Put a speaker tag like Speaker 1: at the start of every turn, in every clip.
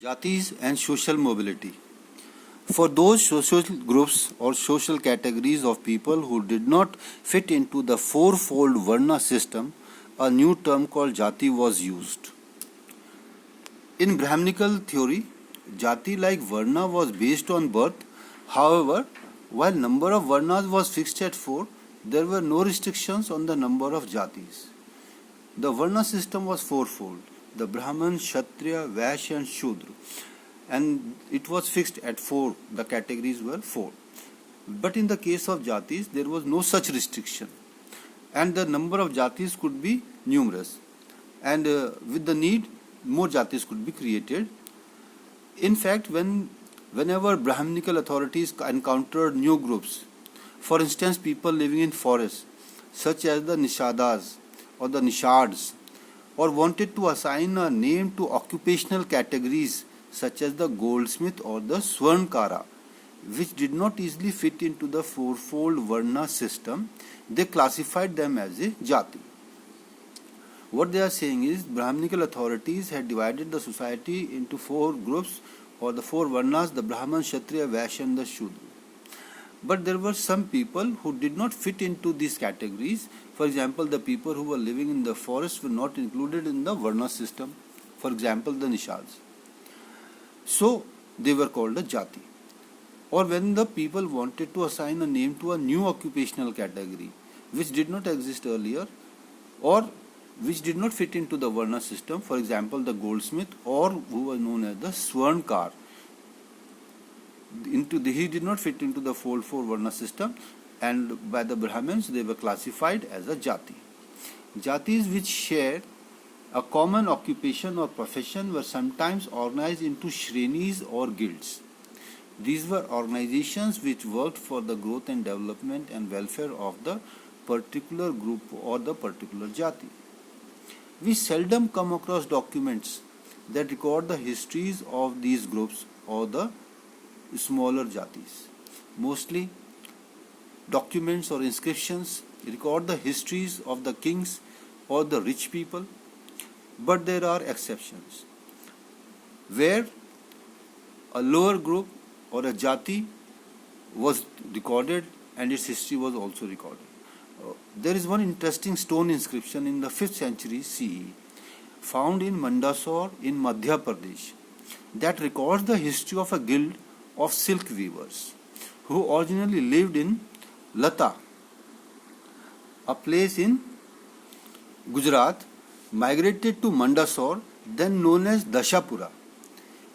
Speaker 1: Jatis and social mobility. For those social groups or social categories of people who did not fit into the fourfold Varna system, a new term called Jati was used. In Brahminical theory, Jati like Varna was based on birth. However, while number of Varnas was fixed at 4, there were no restrictions on the number of Jatis. The Varna system was fourfold: the Brahman, Kshatriya, Vaishya and Shudra, and it was fixed at 4. The categories were 4. But in the case of Jatis, there was no such restriction, and the number of Jatis could be numerous, and with the need, more Jatis could be created. In fact, whenever Brahminical authorities encountered new groups, for instance, people living in forests, such as the Nishadas or the Nishads, or wanted to assign a name to occupational categories such as the goldsmith or the swarnkara, which did not easily fit into the fourfold Varna system, they classified them as a Jati. What they are saying is Brahminical authorities had divided the society into 4 groups or the 4 Varnas: the Brahman, Kshatriya, Vaishya and the Shudra. But there were some people who did not fit into these categories. For example, the people who were living in the forest were not included in the Varna system. For example, the Nishads. So, they were called a Jati. Or when the people wanted to assign a name to a new occupational category, which did not exist earlier, or which did not fit into the Varna system, for example, the goldsmith, or who was known as the Swarnkar, he did not fit into the fourfold Varna system, and by the Brahmins they were classified as a Jati. Jatis which shared a common occupation or profession were sometimes organized into shrenis or guilds. These were organizations which worked for the growth and development and welfare of the particular group or the particular Jati. We seldom come across documents that record the histories of these groups or the smaller Jatis. Mostly, documents or inscriptions record the histories of the kings or the rich people, but there are exceptions where a lower group or a Jati was recorded and its history was also recorded. There is one interesting stone inscription in the 5th century CE found in Mandsaur in Madhya Pradesh that records the history of a guild of silk weavers who originally lived in Lata, a place in Gujarat, migrated to Mandsaur, then known as Dashapura.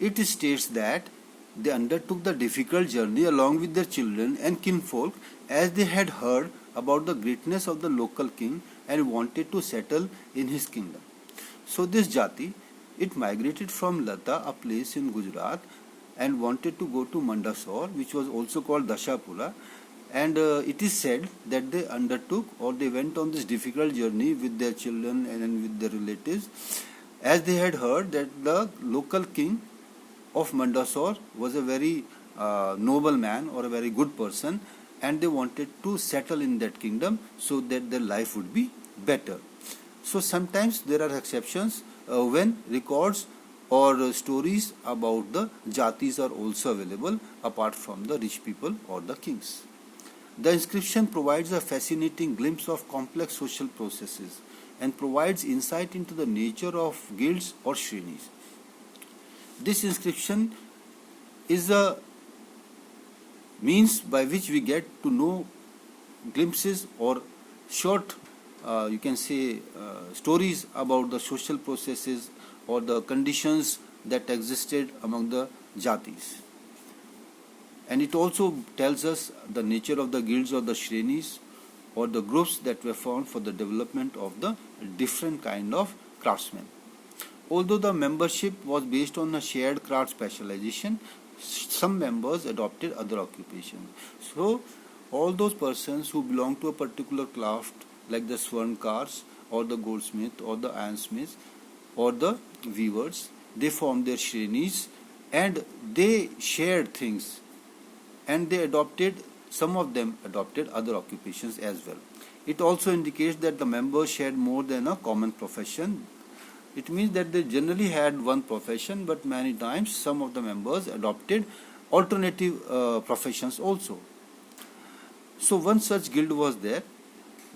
Speaker 1: It states that they undertook the difficult journey along with their children and kinfolk as they had heard about the greatness of the local king and wanted to settle in his kingdom. So this Jati, it migrated from Lata, a place in Gujarat, and wanted to go to Mandsaur, which was also called Dashapura, and it is said that they undertook or they went on this difficult journey with their children and with their relatives, as they had heard that the local king of Mandsaur was a very noble man or a very good person, and they wanted to settle in that kingdom so that their life would be better. So sometimes there are exceptions when records or stories about the Jatis are also available apart from the rich people or the kings. The inscription provides a fascinating glimpse of complex social processes and provides insight into the nature of guilds or shrenis. This inscription is a means by which we get to know glimpses or short, you can say, stories about the social processes or the conditions that existed among the Jatis. And it also tells us the nature of the guilds or the shrenis or the groups that were formed for the development of the different kind of craftsmen. Although the membership was based on a shared craft specialization, some members adopted other occupations. So, all those persons who belong to a particular craft, like the swarnkars or the goldsmith or the ironsmiths or the weavers, they formed their shrenis and they shared things, and some of them adopted other occupations as well. It also indicates that the members shared more than a common profession. It means that they generally had one profession, but many times some of the members adopted alternative professions also. So one such guild was there,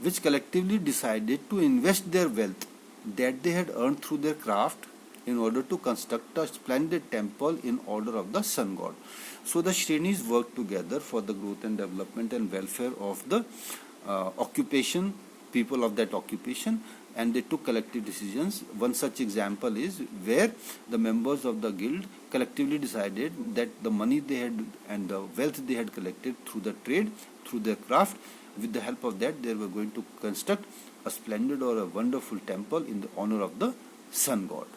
Speaker 1: which collectively decided to invest their wealth that they had earned through their craft in order to construct a splendid temple in honor of the sun god. So the Shrenis worked together for the growth and development and welfare of the occupation, people of that occupation, and they took collective decisions. One such example is where the members of the guild collectively decided that the money they had and the wealth they had collected through the trade, through their craft, with the help of that they were going to construct a splendid or a wonderful temple in the honor of the sun god.